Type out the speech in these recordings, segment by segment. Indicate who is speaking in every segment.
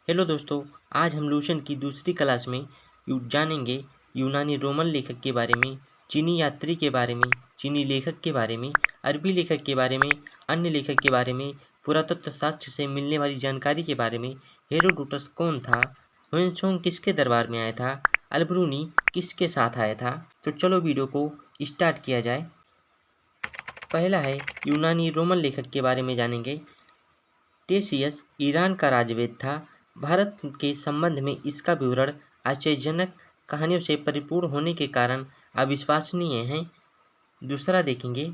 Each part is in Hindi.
Speaker 1: हेलो दोस्तों, आज हम लूशन की दूसरी क्लास में जानेंगे यूनानी रोमन लेखक के बारे में, चीनी यात्री के बारे में, चीनी लेखक के बारे में, अरबी लेखक के बारे में, अन्य लेखक के बारे में, पुरातत्व साक्ष्य से मिलने वाली जानकारी के बारे में, हेरोडोटस कौन था, ह्वेनसोंग किसके दरबार में आया था, अलब्रूनी किसके साथ आया था। तो चलो वीडियो को स्टार्ट किया जाए। पहला है यूनानी रोमन लेखक के बारे में जानेंगे। टेसियस ईरान का राजवेद था। भारत के संबंध में इसका विवरण आश्चर्यजनक कहानियों से परिपूर्ण होने के कारण अविश्वसनीय है। दूसरा देखेंगे,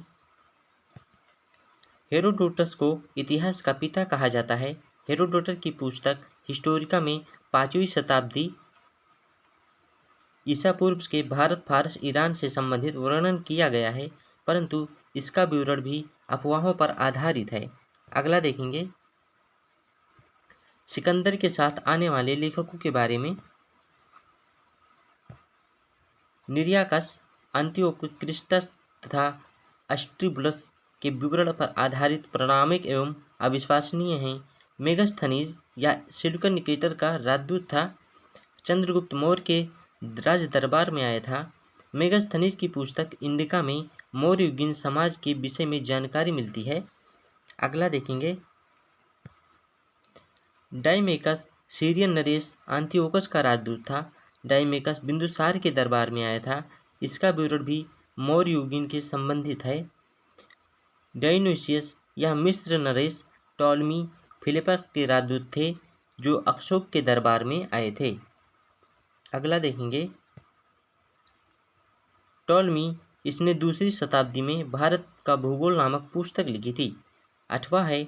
Speaker 1: हेरोडोटस को इतिहास का पिता कहा जाता है। हेरोडोटस की पुस्तक हिस्टोरिका में 5वीं शताब्दी ईसा पूर्व के भारत फारस ईरान से संबंधित वर्णन किया गया है, परंतु इसका विवरण भी अफवाहों पर आधारित है। अगला देखेंगे, सिकंदर के साथ आने वाले लेखकों के बारे में। निरियाकस, अंतियोक्रिस्टस तथा अस्ट्रिबुलस के विवरण पर आधारित प्रामाणिक एवं अविश्वसनीय हैं। मेगस्थनीज या सिल्युकन निकेटर का राजदूत था। चंद्रगुप्त मौर्य के राज दरबार में आया था। मेगस्थनीज की पुस्तक इंडिका में मौर्य युगीन समाज के विषय में जानकारी मिलती है। अगला देखेंगे, डाइमेकस सीरियन नरेश एंटियोकस का राजदूत था। डाइमेकस बिंदुसार के दरबार में आया था। इसका विवरण भी मौर्य युगीन के संबंधित है। डायोनिसियस यह मिस्र नरेश टॉलमी फिलिपस के राजदूत थे, जो अशोक के दरबार में आए थे। अगला देखेंगे, टॉलमी इसने दूसरी शताब्दी में भारत का भूगोल नामक पुस्तक लिखी थी। 8वां है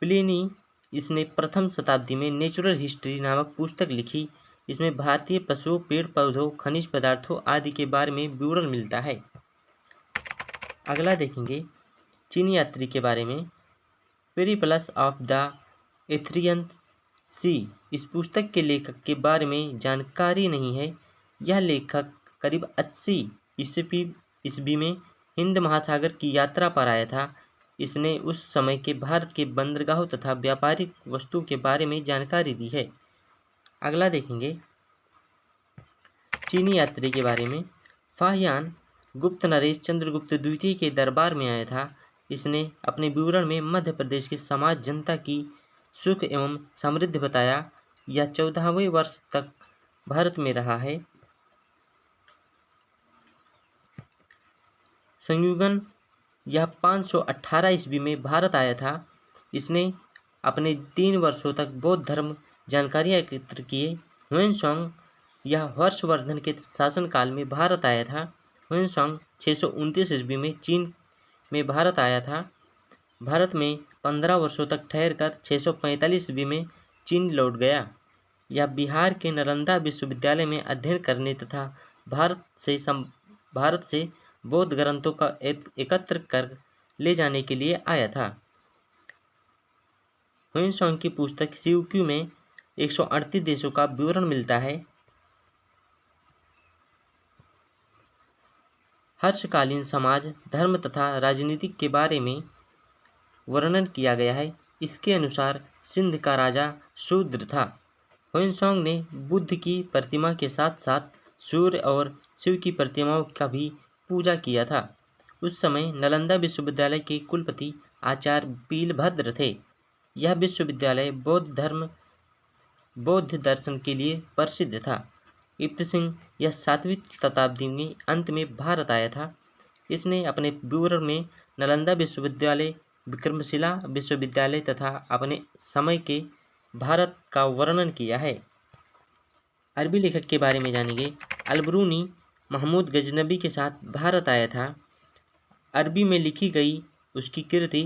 Speaker 1: प्लिनी, इसने प्रथम शताब्दी में नेचुरल हिस्ट्री नामक पुस्तक लिखी। इसमें भारतीय पशुओं, पेड़ पौधों, खनिज पदार्थों आदि के बारे में विवरण मिलता है। अगला देखेंगे, चीनी यात्री के बारे में। पेरिप्लस ऑफ द एथ्रियन सी, इस पुस्तक के लेखक के बारे में जानकारी नहीं है। यह लेखक करीब 80 ईस्वी में हिंद महासागर की यात्रा पर आया था। इसने उस समय के भारत के बंदरगाहों तथा व्यापारिक वस्तुओं के बारे में जानकारी दी है। अगला देखेंगे, चीनी यात्री के बारे में। फाहियान गुप्त नरेश चंद्रगुप्त द्वितीय के दरबार में आया था। इसने अपने विवरण में मध्य प्रदेश के समाज जनता की सुख एवं समृद्धि बताया। यह 14वें वर्ष तक भारत में रहा है। संयुगन यह 518 ईस्वी में भारत आया था। इसने अपने 3 वर्षों तक बौद्ध धर्म जानकारियाँ एकत्र किए। ह्वेनसोंग यह हर्षवर्धन के शासनकाल में भारत आया था। ह्वेनसोंग 629 ईस्वी में चीन में भारत आया था। भारत में 15 वर्षों तक ठहरकर 645 ईस्वी में चीन लौट गया। यह बिहार के नालंदा विश्वविद्यालय में अध्ययन करने तथा भारत से बौद्ध ग्रंथों का एकत्र कर ले जाने के लिए आया था। ह्वेनसोंग की पुस्तक सिवक्यू में 138 देशों का विवरण मिलता है। हर्षकालीन समाज, धर्म तथा राजनीति के बारे में वर्णन किया गया है। इसके अनुसार सिंध का राजा शूद्र था। ह्वेनसोंग ने बुद्ध की प्रतिमा के साथ साथ सूर्य और शिव की प्रतिमाओं का भी पूजा किया था। उस समय नालंदा विश्वविद्यालय के कुलपति आचार्य पीलभद्र थे। यह विश्वविद्यालय बौद्ध दर्शन के लिए प्रसिद्ध था। इब्न सिंह यह 7वीं शताब्दी में अंत में भारत आया था। इसने अपने विवरण में नालंदा विश्वविद्यालय, विक्रमशिला विश्वविद्यालय तथा अपने समय के भारत का वर्णन किया है। अरबी लेखक के बारे में जानेंगे। अलब्रूनी महमूद गजनबी के साथ भारत आया था। अरबी में लिखी गई उसकी कृति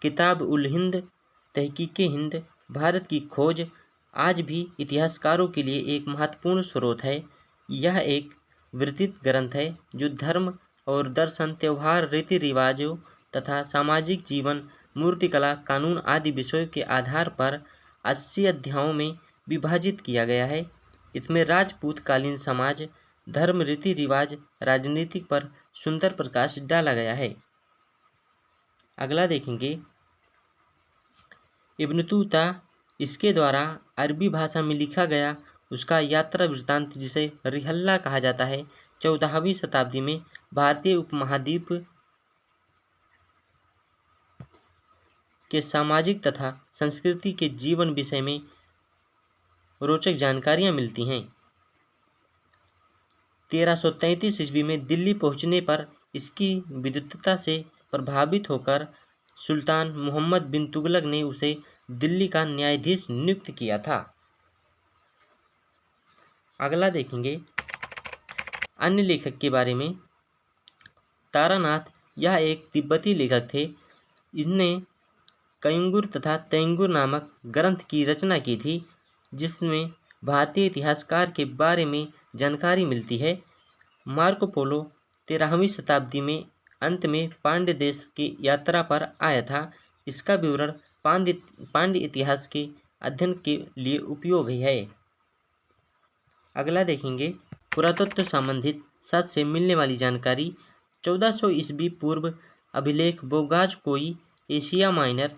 Speaker 1: किताब उल हिंद, तहकीक हिंद, भारत की खोज आज भी इतिहासकारों के लिए एक महत्वपूर्ण स्रोत है। यह एक विस्तृत ग्रंथ है जो धर्म और दर्शन, त्यौहार, रीति रिवाजों तथा सामाजिक जीवन, मूर्तिकला, कानून आदि विषयों के आधार पर 80 अध्यायों में विभाजित किया गया है। इसमें राजपूत कालीन समाज, धर्म, रीति रिवाज, राजनीति पर सुंदर प्रकाश डाला गया है। अगला देखेंगे, इब्न तूता इसके द्वारा अरबी भाषा में लिखा गया उसका यात्रा वृत्तांत, जिसे रिहल्ला कहा जाता है, 14वीं शताब्दी में भारतीय उपमहाद्वीप के सामाजिक तथा संस्कृति के जीवन विषय में रोचक जानकारियां मिलती हैं। 1333 ईस्वी में दिल्ली पहुंचने पर इसकी विद्वत्ता से प्रभावित होकर सुल्तान मोहम्मद बिन तुगलक ने उसे दिल्ली का न्यायाधीश नियुक्त किया था। अगला देखेंगे अन्य लेखक के बारे में। तारानाथ, यह एक तिब्बती लेखक थे। इसने कयुंगुर तथा तेंगुर नामक ग्रंथ की रचना की थी, जिसमें भारतीय इतिहासकार के बारे में जानकारी मिलती है। मार्को पोलो 13वीं शताब्दी में अंत में पांड्य देश की यात्रा पर आया था। इसका विवरण पांड्य इतिहास के अध्ययन के लिए उपयोगी है। अगला देखेंगे पुरातत्व संबंधित सच से मिलने वाली जानकारी। 1400 ईस्वी पूर्व अभिलेख बोगाज कोई एशिया माइनर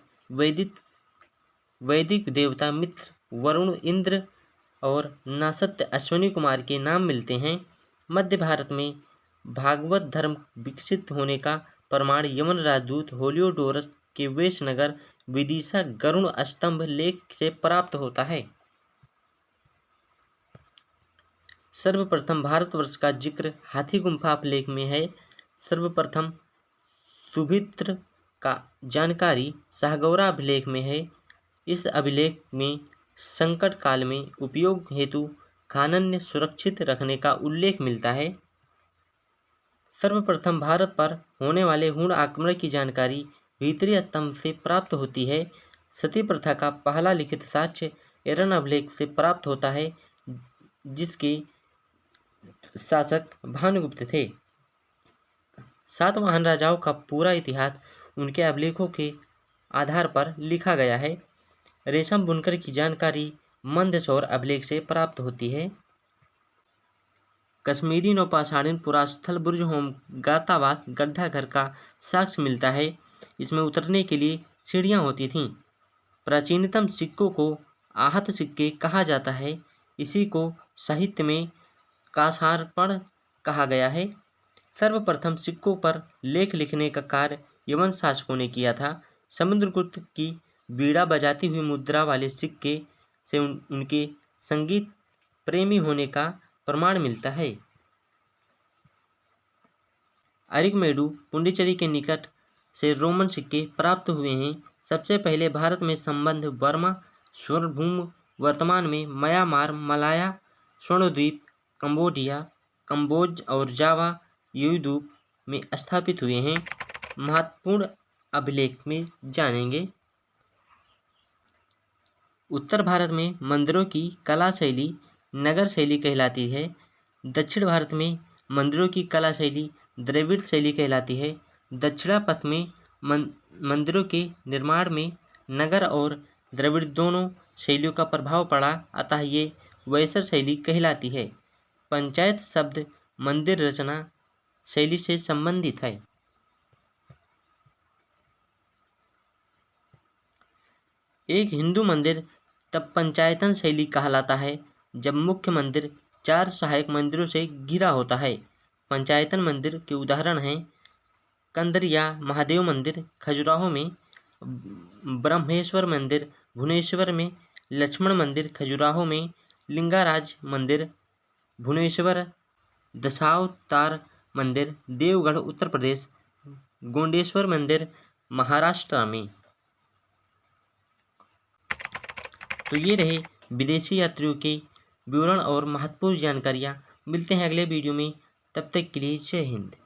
Speaker 1: वैदिक देवता मित्र, वरुण, इंद्र और नासत्य अश्विनी कुमार के नाम मिलते हैं। मध्य भारत में भागवत धर्म विकसित होने का प्रमाण यवन राजदूत होलियोडोरस के वेशनगर विदिशा गरुण स्तंभ लेख से प्राप्त होता है। सर्वप्रथम भारतवर्ष का जिक्र हाथी गुम्फा अभिलेख में है। सर्वप्रथम सुभित्र का जानकारी साहगौरा अभिलेख में है। इस अभिलेख में संकट काल में उपयोग हेतु खानन्य सुरक्षित रखने का उल्लेख मिलता है। सर्वप्रथम भारत पर होने वाले हुण आक्रमण की जानकारी भीतरी स्तंभ से प्राप्त होती है। सती प्रथा का पहला लिखित साक्ष्य एरन अभिलेख से प्राप्त होता है, जिसके शासक भानुगुप्त थे। सातवाहन राजाओं का पूरा इतिहास उनके अभिलेखों के आधार पर लिखा गया है। रेशम बुनकर की जानकारी मंदसौर अभिलेख से प्राप्त होती है। कश्मीरी नौपाषाणिन पुरास्थल बुर्ज होम गातावास गड्ढा घर का साक्ष्य मिलता है। इसमें उतरने के लिए सीढ़ियां होती थीं। प्राचीनतम सिक्कों को आहत सिक्के कहा जाता है। इसी को साहित्य में कांसार्पण कहा गया है। सर्वप्रथम सिक्कों पर लेख लिखने का कार्य यवन शासकों ने किया था। समुद्रगुप्त की बीड़ा बजाती हुई मुद्रा वाले सिक्के से उनके संगीत प्रेमी होने का प्रमाण मिलता है। अरिगमेडु पुंडीचेरी के निकट से रोमन सिक्के प्राप्त हुए हैं। सबसे पहले भारत में संबंध बर्मा स्वर्णभूमि, वर्तमान में म्यांमार, मलाया, स्वर्णद्वीप, कंबोडिया, कंबोज और जावा द्वीप में स्थापित हुए हैं। महत्वपूर्ण अभिलेख में जानेंगे। उत्तर भारत में मंदिरों की कला शैली नगर शैली कहलाती है। दक्षिण भारत में मंदिरों की कला शैली द्रविड़ शैली कहलाती है। दक्षिणापथ में मंदिरों के निर्माण में नगर और द्रविड़ दोनों शैलियों का प्रभाव पड़ा, अतः ये वैसर शैली कहलाती है। पंचायत शब्द मंदिर रचना शैली से संबंधित है। एक हिंदू मंदिर तब पंचायतन शैली कहलाता है जब मुख्य मंदिर 4 सहायक मंदिरों से घिरा होता है। पंचायतन मंदिर के उदाहरण हैं कंदरिया महादेव मंदिर खजुराहो में, ब्रह्मेश्वर मंदिर भुवनेश्वर में, लक्ष्मण मंदिर खजुराहो में, लिंगाराज मंदिर भुवनेश्वर, दशावतार मंदिर देवगढ़ उत्तर प्रदेश, गोंडेश्वर मंदिर महाराष्ट्र में। तो ये रहे विदेशी यात्रियों के विवरण और महत्वपूर्ण जानकारियाँ। मिलते हैं अगले वीडियो में, तब तक के लिए जय हिंद।